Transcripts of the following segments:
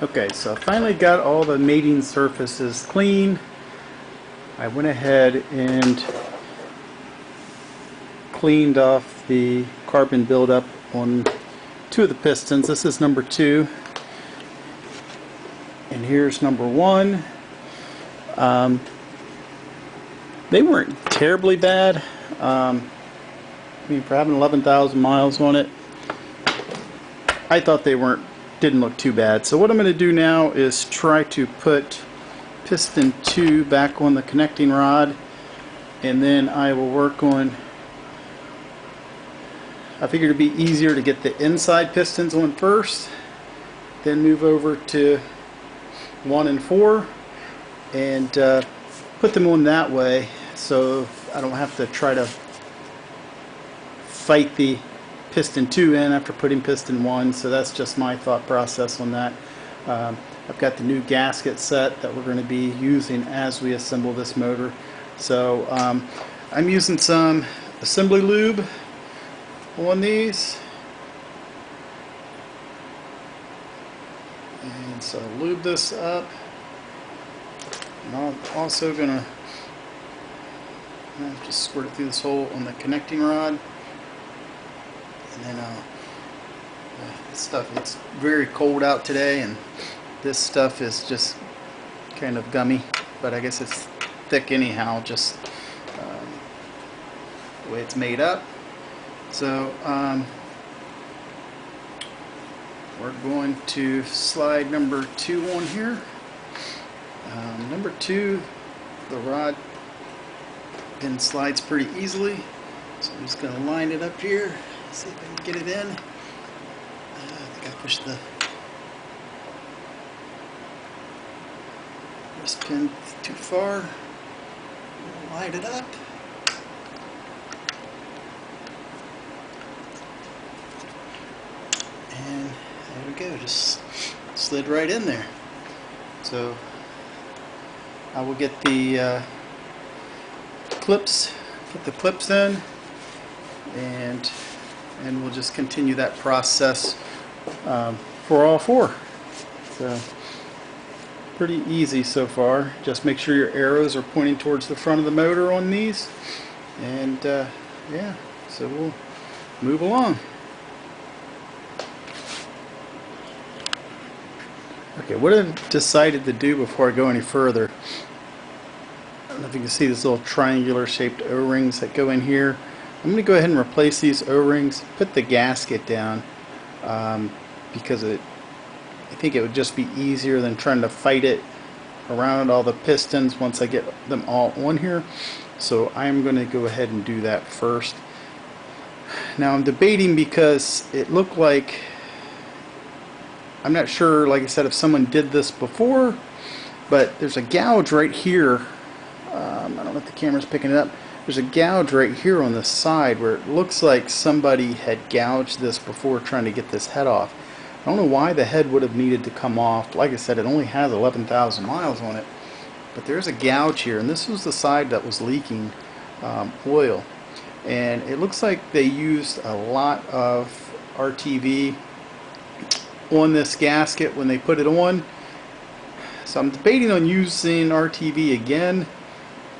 Okay, so I finally got all the mating surfaces clean. I went ahead and cleaned off the carbon buildup on two of the pistons. This is number 2, and here's number 1. They weren't terribly bad. I mean, for having 11,000 miles on it, I thought they didn't look too bad. So what I'm going to do now is try to put piston 2 back on the connecting rod, and then I will work on, I figured it'd be easier to get the inside pistons on first, then move over to 1 and 4 and put them on that way, so I don't have to try to fight the piston 2 in after putting piston 1. So that's just my thought process on that. I've got the new gasket set that we're going to be using as we assemble this motor. So I'm using some assembly lube on these, and so lube this up, and I'm also going to just squirt it through this hole on the connecting rod. And then this stuff, it's very cold out today, and this stuff is just kind of gummy, but I guess it's thick anyhow, just the way it's made up. So we're going to slide number 2 on here. Number 2, the rod pin slides pretty easily, so I'm just going to line it up here. See if I can get it in. I think I pushed the wrist pin too far. Line it up. And there we go, just slid right in there. So I will get the clips, put the clips in, and we'll just continue that process for all 4. So pretty easy so far. Just make sure your arrows are pointing towards the front of the motor on these, and yeah, so we'll move along. Okay, what I've decided to do before I go any further, I don't know if you can see these little triangular shaped O-rings that go in here. I'm going to go ahead and replace these O-rings, put the gasket down, because I think it would just be easier than trying to fight it around all the pistons once I get them all on here. So I'm going to go ahead and do that first. Now I'm debating, because it looked like, I'm not sure, like I said, if someone did this before, but there's a gouge right here. I don't know if the camera's picking it up. There's a gouge right here on the side where it looks like somebody had gouged this before trying to get this head off. I don't know why the head would have needed to come off. Like I said, it only has 11,000 miles on it, but there's a gouge here, and this was the side that was leaking oil, and it looks like they used a lot of RTV on this gasket when they put it on. So I'm debating on using RTV again,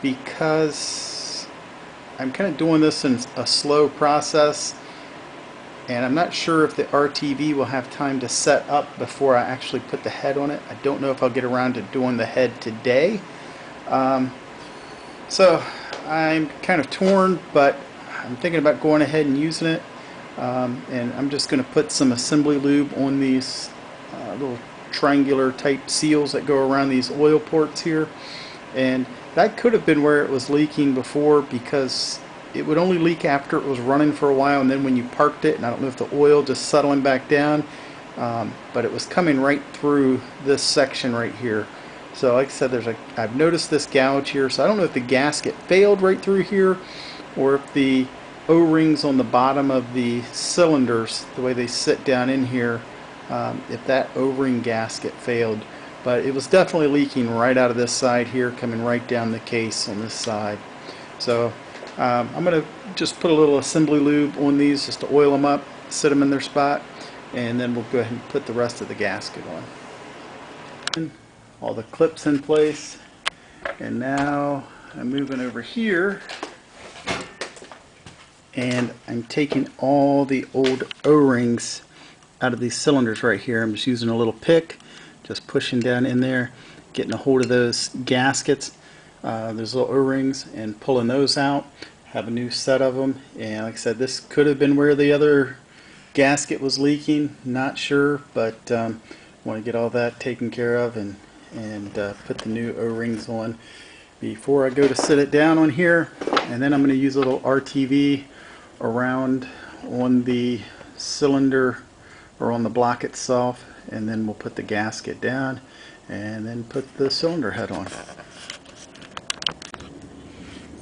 because I'm kind of doing this in a slow process, and I'm not sure if the RTV will have time to set up before I actually put the head on it. I don't know if I'll get around to doing the head today. So I'm kind of torn, but I'm thinking about going ahead and using it. And I'm just going to put some assembly lube on these little triangular type seals that go around these oil ports here. And that could have been where it was leaking before, because it would only leak after it was running for a while, and then when you parked it, and I don't know if the oil just settling back down, but it was coming right through this section right here. So like I said, I've noticed this gouge here, so I don't know if the gasket failed right through here, or if the O-rings on the bottom of the cylinders, the way they sit down in here, if that O-ring gasket failed. But it was definitely leaking right out of this side here, coming right down the case on this side. So I'm going to just put a little assembly lube on these just to oil them up, sit them in their spot, and then we'll go ahead and put the rest of the gasket on. all the clips in place, and now I'm moving over here and I'm taking all the old O-rings out of these cylinders right here. I'm just using a little pick, just pushing down in there, getting a hold of those gaskets, those little O-rings, and pulling those out. Have a new set of them, and like I said, this could have been where the other gasket was leaking, not sure, but want to get all that taken care of and put the new O-rings on before I go to sit it down on here. And then I'm going to use a little RTV around on the cylinder or on the block itself, and then we'll put the gasket down and then put the cylinder head on.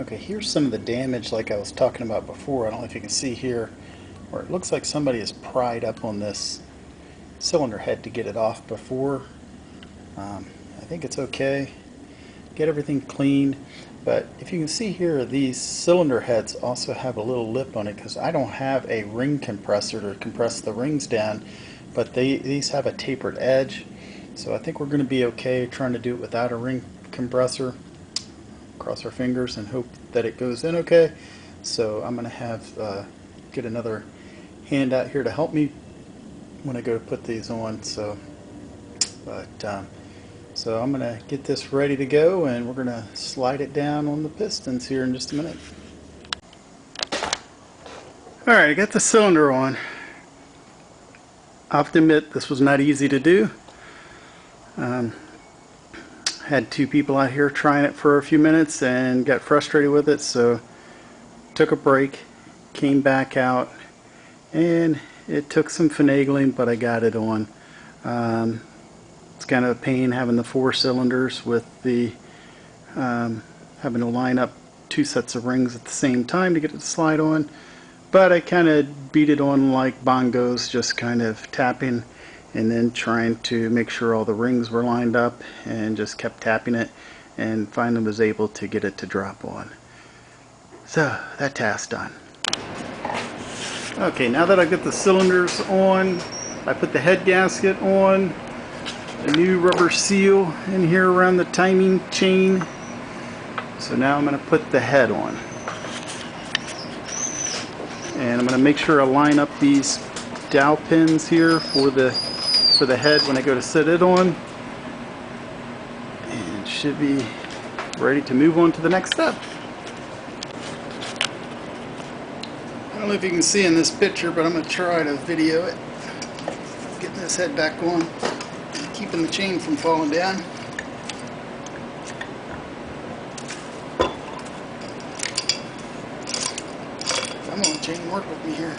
Okay, here's some of the damage like I was talking about before. I don't know if you can see here where it looks like somebody has pried up on this cylinder head to get it off before. I think it's okay. Get everything cleaned, but if you can see here, these cylinder heads also have a little lip on it because I don't have a ring compressor to compress the rings down, but these have a tapered edge, so I think we're going to be okay trying to do it without a ring compressor. Cross our fingers and hope that it goes in okay. So I'm going to have get another hand out here to help me when I go to put these on. So I'm going to get this ready to go, and we're going to slide it down on the pistons here in just a minute. Alright, I got the cylinder on. I have to admit, this was not easy to do. Had two people out here trying it for a few minutes and got frustrated with it, so took a break, came back out, and it took some finagling, but I got it on. It's kind of a pain having the 4 cylinders with the having to line up 2 sets of rings at the same time to get it to slide on, but I kind of beat it on like bongos, just kind of tapping and then trying to make sure all the rings were lined up, and just kept tapping it, and finally was able to get it to drop on. So that task done. Okay, now that I've got the cylinders on, I put the head gasket on, a new rubber seal in here around the timing chain. So now I'm going to put the head on, and I'm going to make sure I line up these dowel pins here for the head when I go to sit it on, and should be ready to move on to the next step. I don't know if you can see in this picture, but I'm going to try to video it. Getting this head back on, keeping the chain from falling down. Come on, chain, work with me here.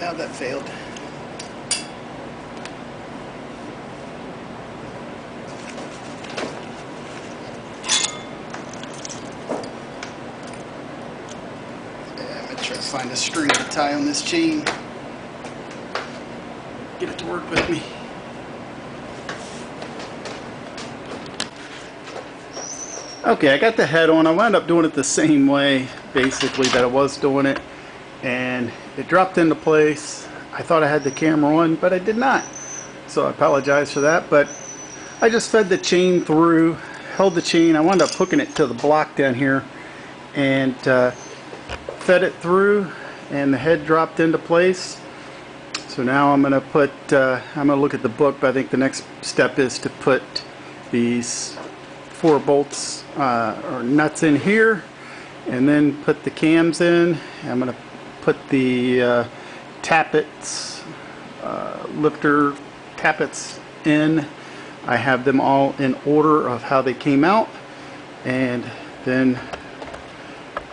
Now that failed. Yeah, I'm going to try to find a string to tie on this chain. Get it to work with me. Okay, I got the head on. I wound up doing it the same way, basically, that I was doing it. And it dropped into place. I thought I had the camera on, but I did not. So I apologize for that, but I just fed the chain through, held the chain. I wound up hooking it to the block down here and fed it through, and the head dropped into place. So now I'm going to put, I'm going to look at the book, but I think the next step is to put these 4 bolts or nuts in here, and then put the cams in. I'm going to put the tappets, lifter tappets in. I have them all in order of how they came out, and then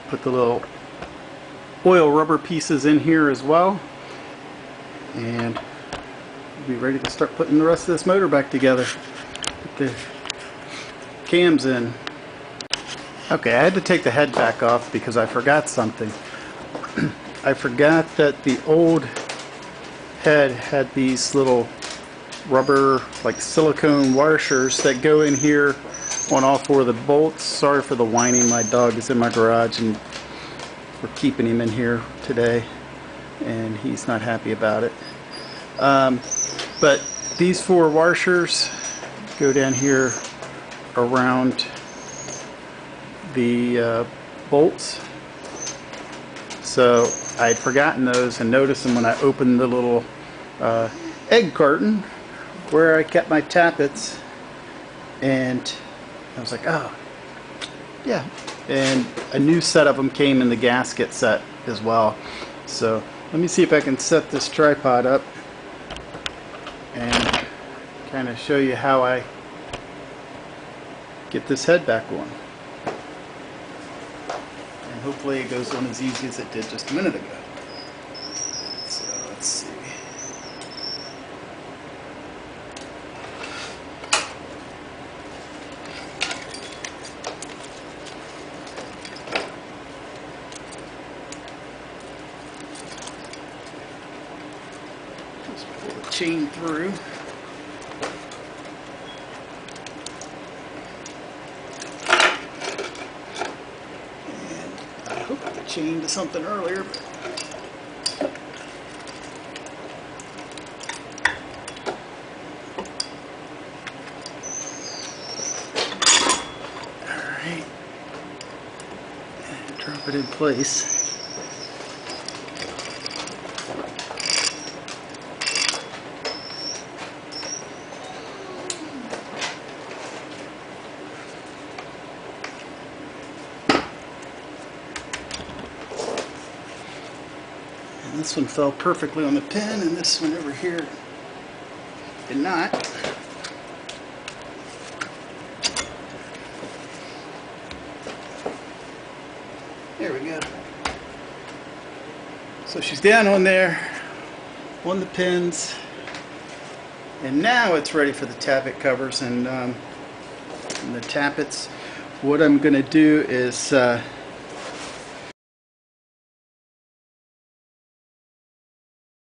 put the little oil rubber pieces in here as well, and we'll be ready to start putting the rest of this motor back together. Put the cams in. Okay, I had to take the head back off because I forgot something. I forgot that the old head had these little rubber, like silicone washers that go in here on all four of the bolts. Sorry for the whining. My dog is in my garage and we're keeping him in here today and he's not happy about it. But these four washers go down here around the bolts. So I had forgotten those and noticed them when I opened the little egg carton where I kept my tappets, and I was like, oh yeah, and a new set of them came in the gasket set as well. So let me see if I can set this tripod up and kind of show you how I get this head back on. And hopefully it goes on as easy as it did just a minute ago. So let's see. Just pull the chain through. Chain to something earlier, but alright, and drop it in place. This one fell perfectly on the pin, and this one over here did not. There we go. So she's down on there, on the pins, and now it's ready for the tappet covers and the tappets. What I'm going to do is